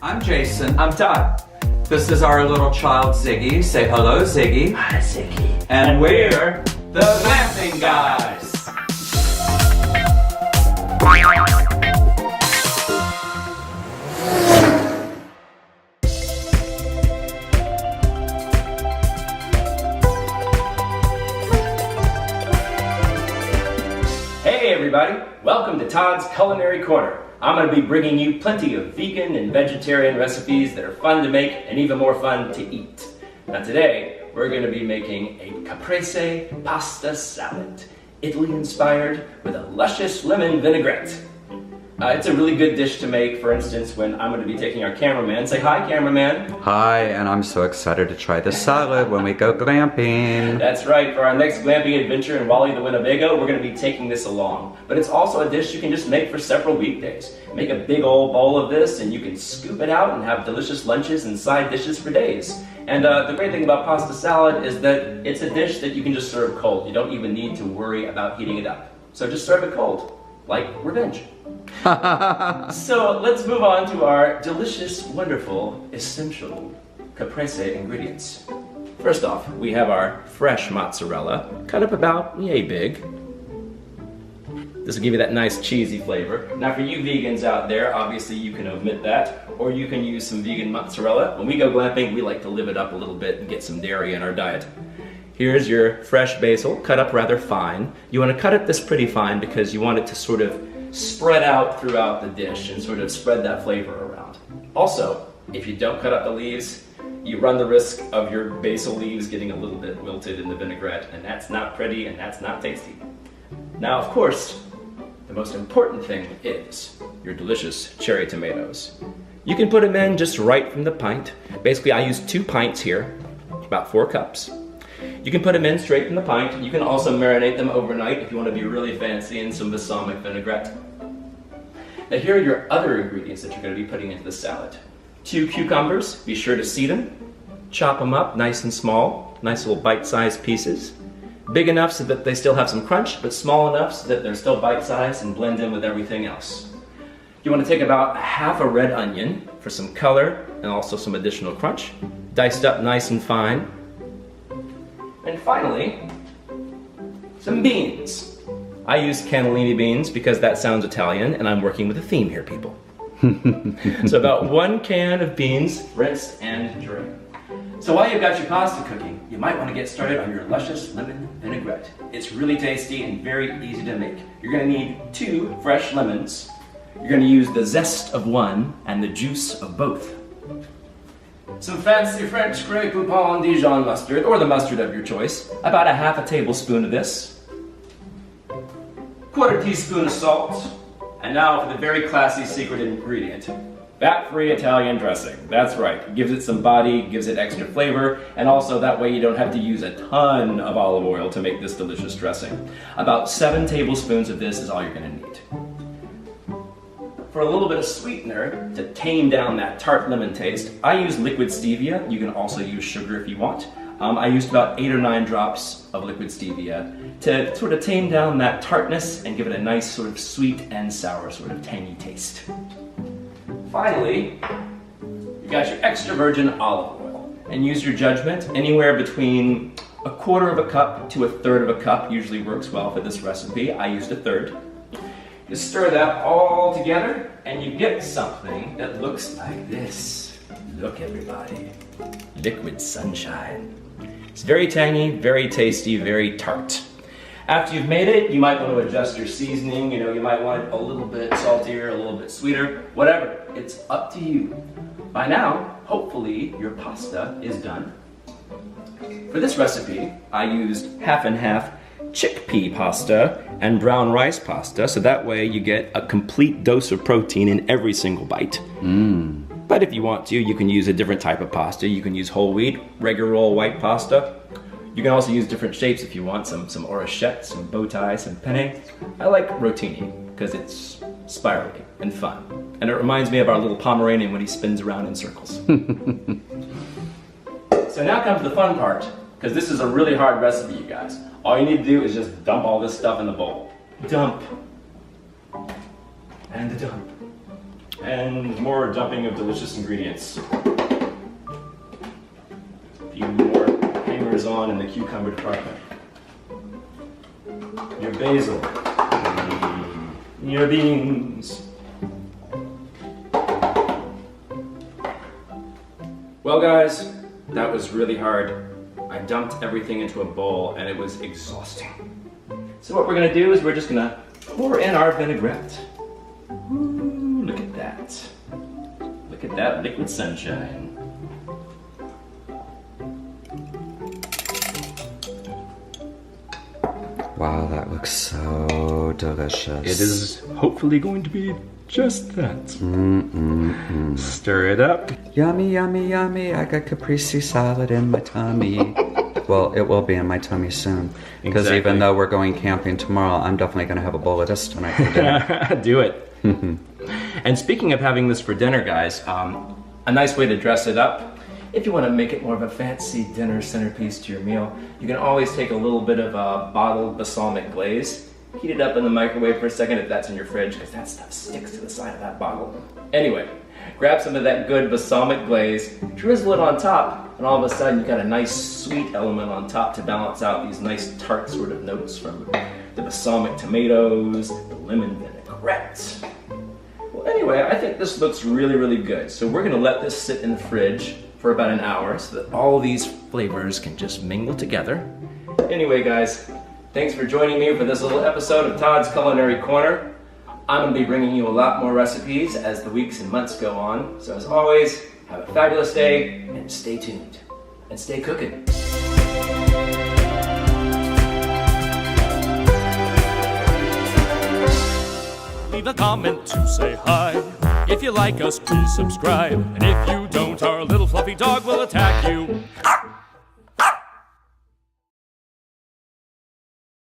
I'm Jason. I'm Todd. This is our little child Ziggy. Say hello, Ziggy. Hi, Ziggy. And we're the Glamping Guys. Hey everybody, welcome to Todd's Culinary Corner. I'm going to be bringing you plenty of vegan and vegetarian recipes that are fun to make and even more fun to eat. Now today, we're going to be making a caprese pasta salad, Italy inspired with a luscious lemon vinaigrette. It's a really good dish to make, for instance, when I'm going to be taking our cameraman. Say hi, cameraman. Hi, and I'm so excited to try the salad when we go glamping. That's right, for our next glamping adventure in Wally the Winnebago, we're going to be taking this along. But it's also a dish you can just make for several weekdays. Make a big old bowl of this and you can scoop it out and have delicious lunches and side dishes for days. And the great thing about pasta salad is that it's a dish that you can just serve cold. You don't even need to worry about heating it up. So just serve it cold, like revenge. So let's move on to our delicious, wonderful, essential caprese ingredients. First off, we have our fresh mozzarella, cut up about yay big. This will give you that nice cheesy flavor. Now for you vegans out there, obviously you can omit that, or you can use some vegan mozzarella. When we go glamping, we like to live it up a little bit and get some dairy in our diet. Here's your fresh basil, cut up rather fine. You want to cut it this pretty fine because you want it to sort of spread out throughout the dish and sort of spread that flavor around. Also, if you don't cut up the leaves, you run the risk of your basil leaves getting a little bit wilted in the vinaigrette, and that's not pretty and that's not tasty. Now, of course, the most important thing is your delicious cherry tomatoes. You can put them in just right from the pint. Basically, I use 2 pints here, about 4 cups. You can put them in straight from the pint. You can also marinate them overnight if you want to be really fancy in some balsamic vinaigrette. Now here are your other ingredients that you're going to be putting into the salad. 2 cucumbers, be sure to seed them. Chop them up nice and small, nice little bite-sized pieces. Big enough so that they still have some crunch, but small enough so that they're still bite-sized and blend in with everything else. You want to take about half a red onion for some color and also some additional crunch. Diced up nice and fine. And finally, some beans. I use cannellini beans because that sounds Italian and I'm working with a theme here, people. So about 1 can of beans, rinsed and drained. So while you've got your pasta cooking, you might want to get started on your luscious lemon vinaigrette. It's really tasty and very easy to make. You're going to need 2 fresh lemons. You're going to use the zest of one and the juice of both. Some fancy French Grey Poupon Dijon mustard, or the mustard of your choice. About a half a tablespoon of this. 1/4 teaspoon of salt. And now for the very classy secret ingredient. Fat-free Italian dressing. That's right. It gives it some body, gives it extra flavor, and also that way you don't have to use a ton of olive oil to make this delicious dressing. About 7 tablespoons of this is all you're going to need. For a little bit of sweetener to tame down that tart lemon taste, I use liquid stevia. You can also use sugar if you want. I used about 8 or 9 drops of liquid stevia to sort of tame down that tartness and give it a nice sort of sweet and sour sort of tangy taste. Finally, you got your extra virgin olive oil, and use your judgment. Anywhere between 1/4 cup to 1/3 cup usually works well for this recipe. I used 1/3. You stir that all together and you get something that looks like this. Look, everybody, liquid sunshine. It's very tangy, very tasty, very tart. After you've made it, you might want to adjust your seasoning. You might want it a little bit saltier, a little bit sweeter, whatever. It's up to you. By now, hopefully your pasta is done. For this recipe, I used half and half chickpea pasta and brown rice pasta, so that way you get a complete dose of protein in every single bite. But if you want to, you can use a different type of pasta. You can use whole wheat, regular old white pasta. You can also use different shapes if you want, some orecchiette, some bow tie, some penne. I like rotini because it's spirally and fun. And it reminds me of our little Pomeranian when he spins around in circles. So now comes the fun part, because this is a really hard recipe, you guys. All you need to do is just dump all this stuff in the bowl. Dump. And dump. And more dumping of delicious ingredients. A few more hangers on in the cucumber department. Your basil. Your beans. Well guys, that was really hard. I dumped everything into a bowl and it was exhausting. So what we're gonna do is we're just gonna pour in our vinaigrette. Ooh, look at that. Look at that liquid sunshine. Wow, that looks so delicious. It is hopefully going to be just that. Stir it up. Yummy, yummy, yummy. I got caprese salad in my tummy. Well, it will be in my tummy soon. Because Exactly. even though we're going camping tomorrow, I'm definitely going to have a bowl of this tonight for dinner. Do it. And speaking of having this for dinner, guys, a nice way to dress it up, if you want to make it more of a fancy dinner centerpiece to your meal, you can always take a little bit of bottled balsamic glaze, heat it up in the microwave for a second if that's in your fridge, because that stuff sticks to the side of that bottle. Anyway, grab some of that good balsamic glaze, drizzle it on top, and all of a sudden you've got a nice sweet element on top to balance out these nice tart sort of notes from the balsamic tomatoes, the lemon vinaigrette. Well, anyway, I think this looks really, really good. So we're gonna let this sit in the fridge for about an hour so that all these flavors can just mingle together. Anyway, guys, thanks for joining me for this little episode of Todd's Culinary Corner. I'm gonna be bringing you a lot more recipes as the weeks and months go on. So as always, have a fabulous day and stay tuned and stay cooking. Leave a comment to say hi. If you like us, please subscribe. And if you don't, our little fluffy dog will attack you.